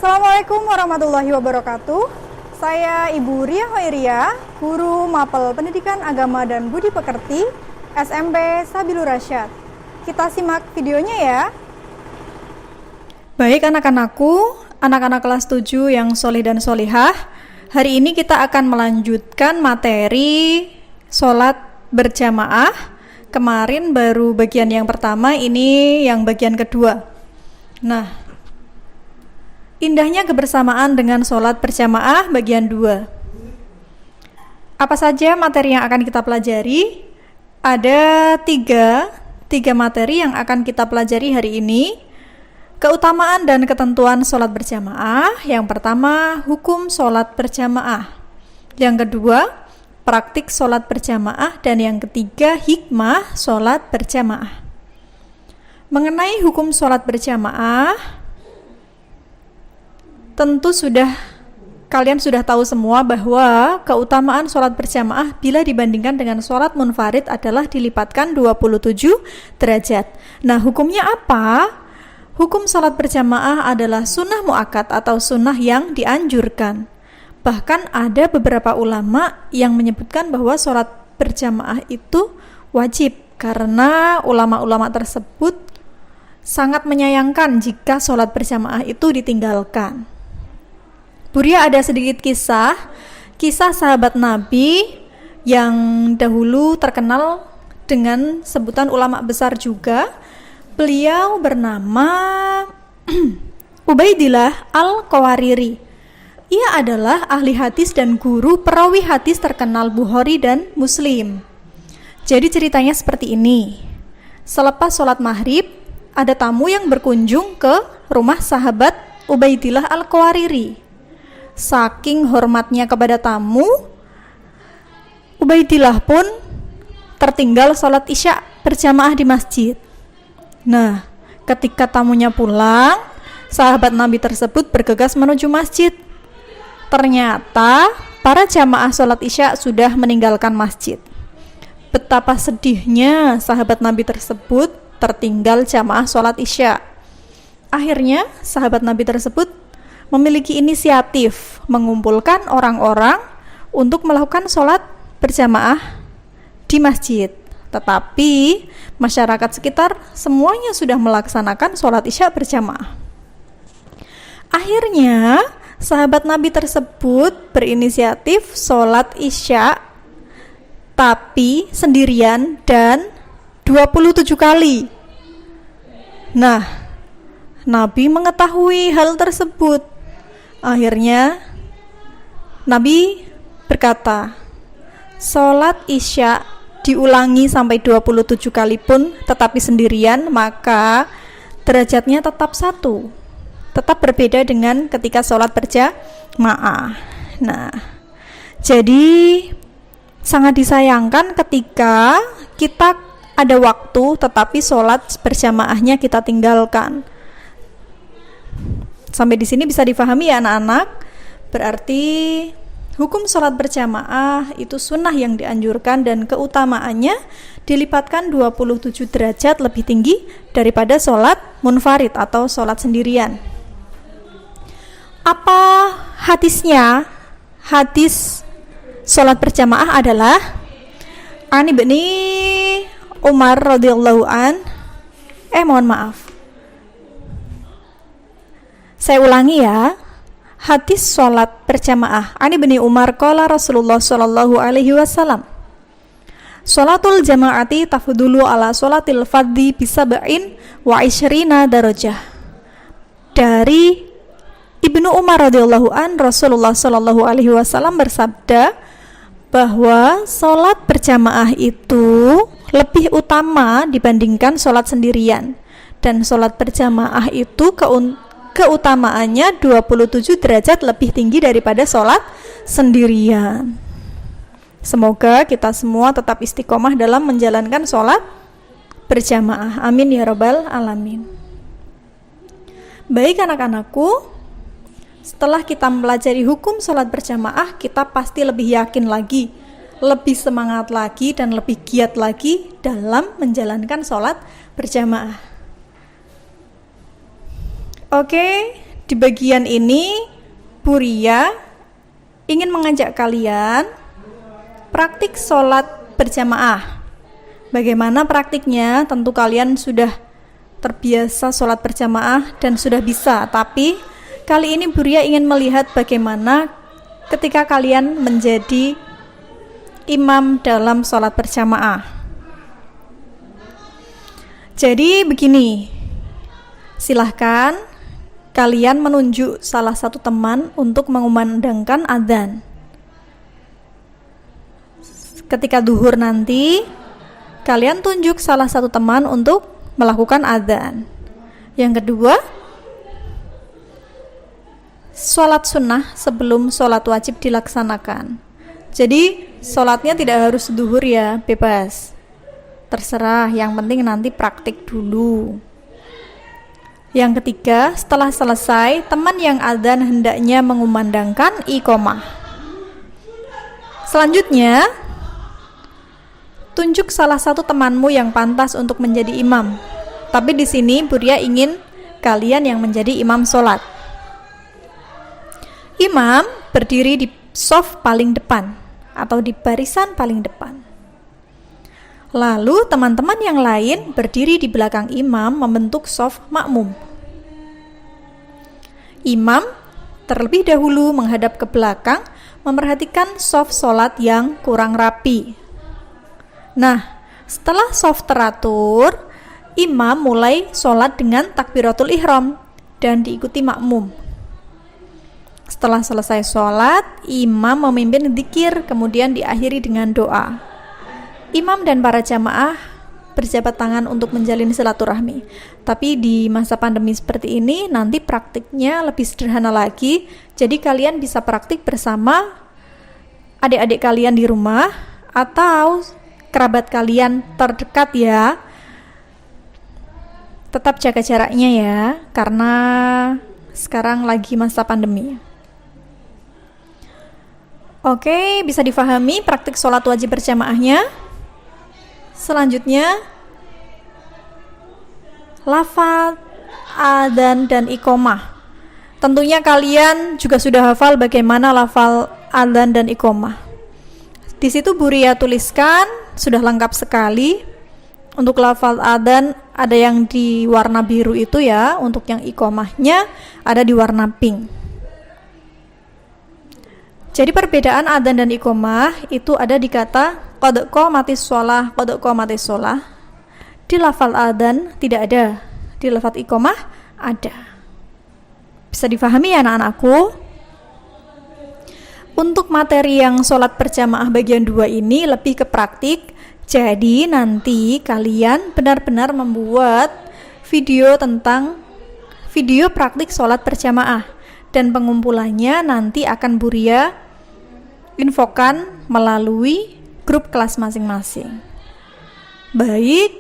Assalamualaikum warahmatullahi wabarakatuh. Saya Ibu Ria Hoiria, Guru Mapel Pendidikan Agama dan Budi Pekerti, SMP Sabilur Rasyad. Kita simak videonya ya. Baik anak-anakku, anak-anak kelas 7 yang solih dan solihah, hari ini kita akan melanjutkan materi sholat berjamaah. Kemarin baru bagian yang pertama, ini yang bagian kedua. Nah, indahnya kebersamaan dengan sholat berjamaah bagian 2. Apa saja materi yang akan kita pelajari? Ada tiga materi yang akan kita pelajari hari ini. Keutamaan dan ketentuan sholat berjamaah. Yang pertama, hukum sholat berjamaah. Yang kedua, praktik sholat berjamaah. Dan yang ketiga, hikmah sholat berjamaah. Mengenai hukum sholat berjamaah, tentu kalian sudah tahu semua bahwa keutamaan sholat berjamaah bila dibandingkan dengan sholat munfarid adalah dilipatkan 27 derajat. Nah, hukumnya apa? Hukum sholat berjamaah adalah sunnah muakkad atau sunnah yang dianjurkan. Bahkan ada beberapa ulama yang menyebutkan bahwa sholat berjamaah itu wajib, karena ulama-ulama tersebut sangat menyayangkan jika sholat berjamaah itu ditinggalkan. Buria ada sedikit kisah sahabat Nabi yang dahulu terkenal dengan sebutan ulama besar juga. Beliau bernama Ubaidillah Al-Qawariri. Ia adalah ahli hadis dan guru perawi hadis terkenal Bukhari dan Muslim. Jadi ceritanya seperti ini. Selepas sholat maghrib, ada tamu yang berkunjung ke rumah sahabat Ubaidillah Al-Qawariri. Saking hormatnya kepada tamu, Ubaidillah pun tertinggal sholat isya berjamaah di masjid. Nah, ketika tamunya pulang, sahabat Nabi tersebut bergegas menuju masjid. Ternyata para jamaah sholat isya sudah meninggalkan masjid. Betapa sedihnya sahabat Nabi tersebut tertinggal jamaah sholat isya. Akhirnya sahabat Nabi tersebut memiliki inisiatif mengumpulkan orang-orang untuk melakukan sholat berjamaah di masjid. Tetapi masyarakat sekitar semuanya sudah melaksanakan sholat isya berjamaah. Akhirnya sahabat Nabi tersebut berinisiatif sholat isya tapi sendirian dan 27 kali. Nah, Nabi mengetahui hal tersebut. Akhirnya Nabi berkata, sholat isya diulangi sampai 27 kali pun tetapi sendirian, maka derajatnya tetap satu, tetap berbeda dengan ketika sholat berjamaah. Nah, jadi sangat disayangkan ketika kita ada waktu tetapi sholat berjamaahnya kita tinggalkan. Sampai di sini bisa difahami ya anak-anak? Berarti hukum sholat berjamaah itu sunnah yang dianjurkan dan keutamaannya dilipatkan 27 derajat lebih tinggi daripada sholat munfarid atau sholat sendirian. Apa hadisnya? Hadis sholat berjamaah adalah Ani bin Umar radhiyallahu an. Mohon maaf. Saya ulangi ya. Hadis sholat berjamaah. Ani bin Umar qala Rasulullah sallallahu alaihi wasallam. Sholatul jama'ati tafdulu ala sholatil fardhi bisab'in wa isyrina darajah. Dari Ibnu Umar radhiyallahu an, Rasulullah sallallahu alaihi wasallam bersabda bahwa sholat berjamaah itu lebih utama dibandingkan sholat sendirian. Dan sholat berjamaah itu keutamaannya 27 derajat lebih tinggi daripada sholat sendirian. Semoga kita semua tetap istiqomah dalam menjalankan sholat berjamaah. Amin ya rabbal alamin. Baik anak-anakku, setelah kita mempelajari hukum sholat berjamaah, kita pasti lebih yakin lagi, lebih semangat lagi, dan lebih giat lagi dalam menjalankan sholat berjamaah. Oke, di bagian ini Buria ingin mengajak kalian praktik sholat berjamaah. Bagaimana praktiknya? Tentu kalian sudah terbiasa sholat berjamaah dan sudah bisa, tapi kali ini Buria ingin melihat bagaimana ketika kalian menjadi imam dalam sholat berjamaah. Jadi begini, silahkan kalian menunjuk salah satu teman untuk mengumandangkan adzan. Ketika duhur nanti, kalian tunjuk salah satu teman untuk melakukan adzan. Yang kedua, sholat sunnah sebelum sholat wajib dilaksanakan. Jadi sholatnya tidak harus duhur ya, bebas, terserah, yang penting nanti praktik dulu. Yang ketiga, setelah selesai, teman yang adzan hendaknya mengumandangkan iqomah. Selanjutnya, tunjuk salah satu temanmu yang pantas untuk menjadi imam. Tapi di sini Buria ingin kalian yang menjadi imam sholat. Imam berdiri di shaf paling depan atau di barisan paling depan. Lalu teman-teman yang lain berdiri di belakang imam membentuk shaf makmum. Imam terlebih dahulu menghadap ke belakang memperhatikan shaf sholat yang kurang rapi. Nah, setelah shaf teratur, imam mulai sholat dengan takbiratul ihram dan diikuti makmum. Setelah selesai sholat, imam memimpin dzikir, kemudian diakhiri dengan doa. Imam dan para jamaah berjabat tangan untuk menjalin silaturahmi. Tapi di masa pandemi seperti ini, nanti praktiknya lebih sederhana lagi. Jadi kalian bisa praktik bersama adik-adik kalian di rumah atau kerabat kalian terdekat ya. Tetap jaga jaraknya ya, karena sekarang lagi masa pandemi. Oke, bisa difahami praktik sholat wajib berjamaahnya. Selanjutnya, lafaz, adzan, dan iqomah. Tentunya kalian juga sudah hafal bagaimana lafaz, adzan, dan iqomah. Di situ Buria tuliskan, sudah lengkap sekali. Untuk lafaz adzan ada yang di warna biru itu ya, untuk yang iqomahnya ada di warna pink. Jadi perbedaan adzan dan iqomah itu ada di kata qad qamatis shalah, qad qamatis shalah. Di lafal adzan tidak ada, di lafal iqomah ada. Bisa difahami ya anak-anakku? Untuk materi yang sholat berjamaah bagian 2 ini lebih ke praktik. Jadi nanti kalian benar-benar membuat video tentang video praktik sholat berjamaah. Dan pengumpulannya nanti akan Buria infokan melalui grup kelas masing-masing. Baik,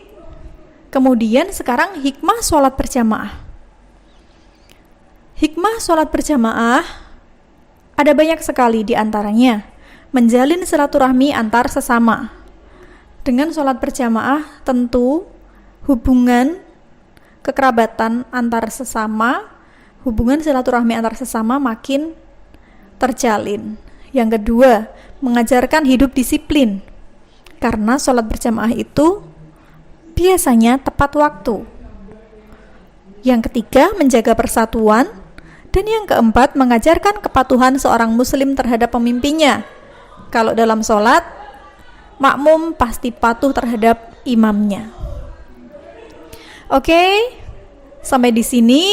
kemudian sekarang hikmah sholat berjamaah. Hikmah sholat berjamaah ada banyak sekali, di antaranya menjalin silaturahmi antar sesama. Dengan sholat berjamaah tentu hubungan kekerabatan antar sesama, hubungan silaturahmi antar sesama makin terjalin. Yang kedua, mengajarkan hidup disiplin. Karena sholat berjamaah itu biasanya tepat waktu. Yang ketiga, menjaga persatuan. Dan yang keempat, mengajarkan kepatuhan seorang muslim terhadap pemimpinnya. Kalau dalam sholat, makmum pasti patuh terhadap imamnya. Oke, sampai di sini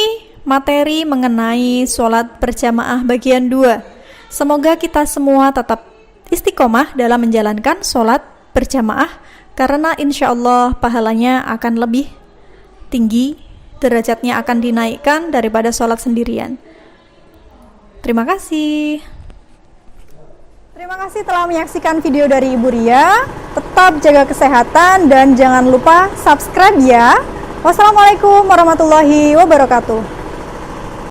materi mengenai sholat berjamaah bagian 2. Semoga kita semua tetap istiqomah dalam menjalankan sholat berjamaah, karena insya Allah pahalanya akan lebih tinggi, derajatnya akan dinaikkan daripada sholat sendirian. Terima kasih. Terima kasih telah menyaksikan video dari Ibu Ria. Tetap jaga kesehatan dan jangan lupa subscribe ya. Wassalamualaikum warahmatullahi wabarakatuh.